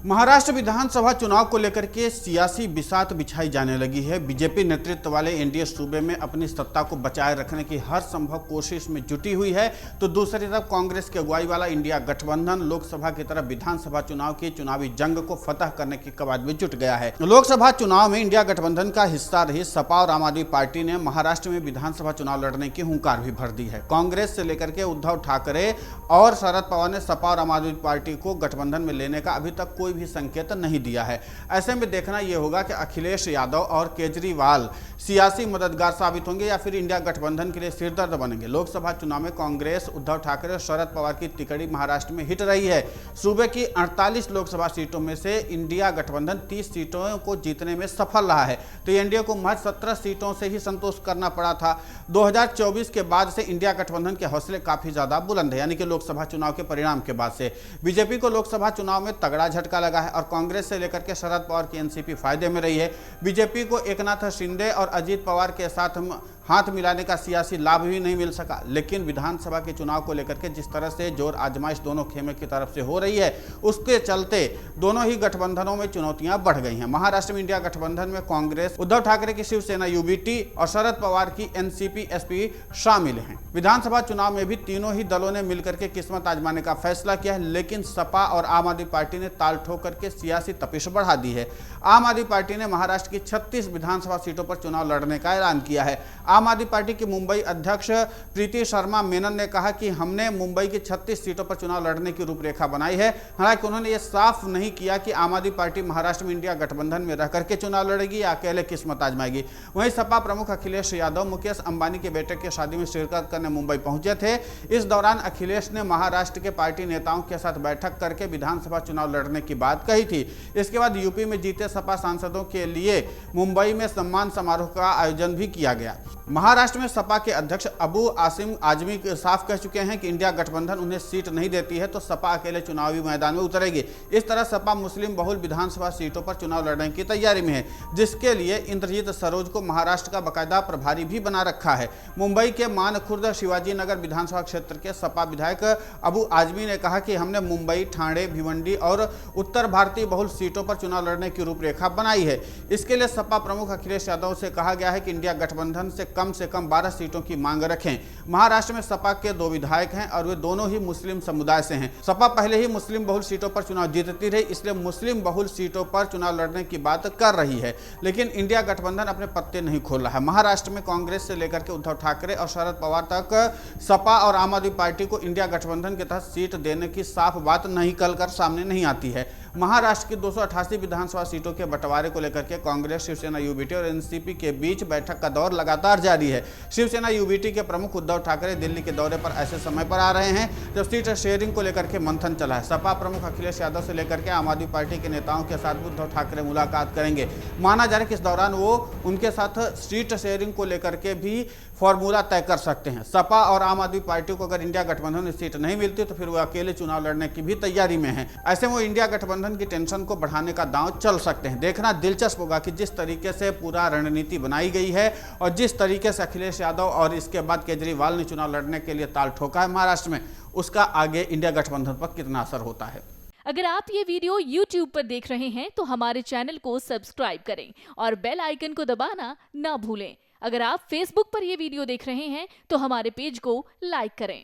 महाराष्ट्र विधानसभा चुनाव को लेकर के सियासी बिसात बिछाई जाने लगी है। बीजेपी नेतृत्व वाले एनडीए सूबे में अपनी सत्ता को बचाए रखने की हर संभव कोशिश में जुटी हुई है, तो दूसरी तरफ कांग्रेस की अगुवाई वाला इंडिया गठबंधन लोकसभा की तरफ विधानसभा चुनाव की चुनावी जंग को फतह करने की कवायद में जुट गया है। लोकसभा चुनाव में इंडिया गठबंधन का हिस्सा रही सपा और आम आदमी पार्टी ने महाराष्ट्र में विधानसभा चुनाव लड़ने की हुंकार भी भर दी है। कांग्रेस से लेकर के उद्धव ठाकरे और शरद पवार ने सपा और आम आदमी पार्टी को गठबंधन में लेने का अभी तक कोई भी संकेत नहीं दिया है। ऐसे में देखना यह होगा कि अखिलेश यादव और केजरीवाल सियासी मददगार साबित होंगे या फिर इंडिया गठबंधन के लिए सिरदर्द बनेंगे। लोकसभा चुनाव में कांग्रेस, उद्धव ठाकरे और शरद पवार की तिकड़ी महाराष्ट्र में हिट रही है। सूबे की 48 लोकसभा सीटों में से इंडिया गठबंधन 30 सीटों को जीतने में सफल रहा है, तो एनडीए को महज 17 सीटों से ही संतोष करना पड़ा था। 2024 के बाद से इंडिया गठबंधन के हौसले काफी ज्यादा बुलंद है, यानी कि लोकसभा चुनाव के परिणाम के बाद से बीजेपी को लोकसभा चुनाव में तगड़ा झटका लगा है और कांग्रेस से लेकर के शरद पवार की एनसीपी फायदे में रही है। बीजेपी को एकनाथ शिंदे और अजीत पवार के साथ हाथ मिलाने का सियासी लाभ भी नहीं मिल सका, लेकिन विधानसभा के चुनाव को लेकर के जिस तरह से जोर आजमाइश दोनों खेमे की तरफ से हो रही है, उसके चलते दोनों ही गठबंधनों में चुनौतियां बढ़ गई हैं। महाराष्ट्र में इंडिया गठबंधन में कांग्रेस, उद्धव ठाकरे की शिवसेना यूबीटी और शरद पवार की एनसीपी एसपी शामिल हैं। विधानसभा चुनाव में भी तीनों ही दलों ने मिलकर के किस्मत आजमाने का फैसला किया है, लेकिन सपा और आम आदमी पार्टी ने ताल ठोक करके सियासी तपिश बढ़ा दी है। आम आदमी पार्टी ने महाराष्ट्र की 36 विधानसभा सीटों पर चुनाव लड़ने का ऐलान किया है। आम आदमी पार्टी की मुंबई अध्यक्ष प्रीति शर्मा मेनन ने कहा कि हमने मुंबई की 36 सीटों पर चुनाव लड़ने की रूपरेखा बनाई है। हालांकि उन्होंने यह साफ नहीं किया कि आम आदमी पार्टी महाराष्ट्र में इंडिया गठबंधन में रह करके चुनाव लड़ेगी या अकेले किस्मत आजमाएगी। वहीं सपा प्रमुख अखिलेश यादव मुकेश अंबानी के बेटे की शादी में शिरकत करने मुंबई पहुंचे थे। इस दौरान अखिलेश ने महाराष्ट्र के पार्टी नेताओं के साथ बैठक करके विधानसभा चुनाव लड़ने की बात कही थी। इसके बाद यूपी में जीते सपा सांसदों के लिए मुंबई में सम्मान समारोह का आयोजन भी किया गया। महाराष्ट्र में सपा के अध्यक्ष अबू आसिम आजमी साफ कह चुके हैं कि इंडिया गठबंधन उन्हें सीट नहीं देती है तो सपा अकेले चुनावी मैदान में उतरेगी। इस तरह सपा मुस्लिम बहुल विधानसभा सीटों पर चुनाव लड़ने की तैयारी में है, जिसके लिए इंद्रजीत सरोज को महाराष्ट्र का बाकायदा प्रभारी भी बना रखा है। मुंबई के मानखुर्द शिवाजी नगर विधानसभा क्षेत्र के सपा विधायक अबू आजमी ने कहा कि हमने मुंबई, ठाणे, भिवंडी और उत्तर भारतीय बहुल सीटों पर चुनाव लड़ने की रूपरेखा बनाई है। इसके लिए सपा प्रमुख अखिलेश यादव से कहा गया है कि इंडिया गठबंधन से कम 12 सीटों की मांग रखें। महाराष्ट्र में सपा के 2 विधायक हैं और वे दोनों ही मुस्लिम समुदाय से हैं। सपा पहले ही मुस्लिम बहुल सीटों पर चुनाव जीतती रही, इसलिए मुस्लिम बहुल सीटों पर चुनाव लड़ने की बात कर रही है, लेकिन इंडिया गठबंधन अपने पत्ते नहीं खोल रहा है। महाराष्ट्र में कांग्रेस से लेकर के उद्धव ठाकरे और शरद पवार तक सपा और आम आदमी पार्टी को इंडिया गठबंधन के तहत सीट देने की साफ बात निकल कर सामने नहीं आती है। महाराष्ट्र की 288 विधानसभा सीटों के बंटवारे को लेकर के कांग्रेस, शिवसेना यूबीटी और एनसीपी के बीच बैठक का दौर लगातार जारी है। शिवसेना यूबीटी के प्रमुख उद्धव ठाकरे दिल्ली के दौरे पर ऐसे समय पर आ रहे हैं जब सीट शेयरिंग को लेकर के मंथन चला है। सपा प्रमुख अखिलेश यादव से लेकर के आम आदमी पार्टी के नेताओं के साथ उद्धव ठाकरे मुलाकात करेंगे। माना जा रहा है कि इस दौरान वो उनके साथ सीट शेयरिंग को लेकर के भी फॉर्मूला तय कर सकते हैं। सपा और आम आदमी पार्टी को अगर इंडिया गठबंधन में सीट नहीं मिलती तो फिर वो अकेले चुनाव लड़ने की भी तैयारी में है। ऐसे में वो इंडिया गठबंधन की टेंशन को बढ़ाने का दांव चल सकते हैं। देखना दिलचस्प होगा कि जिस तरीके से पूरा रणनीति बनाई गई है और जिस तरीके से अखिलेश यादव और इसके बाद केजरीवाल ने चुनाव लड़ने के लिए ताल ठोका है महाराष्ट्र में, उसका आगे इंडिया गठबंधन पर कितना असर होता है। अगर आप ये वीडियो YouTube पर देख रहे हैं तो हमारे चैनल को सब्सक्राइब करें और बेल आइकन को दबाना ना भूलें। अगर आप Facebook पर ये वीडियो देख रहे हैं तो हमारे पेज को लाइक करें।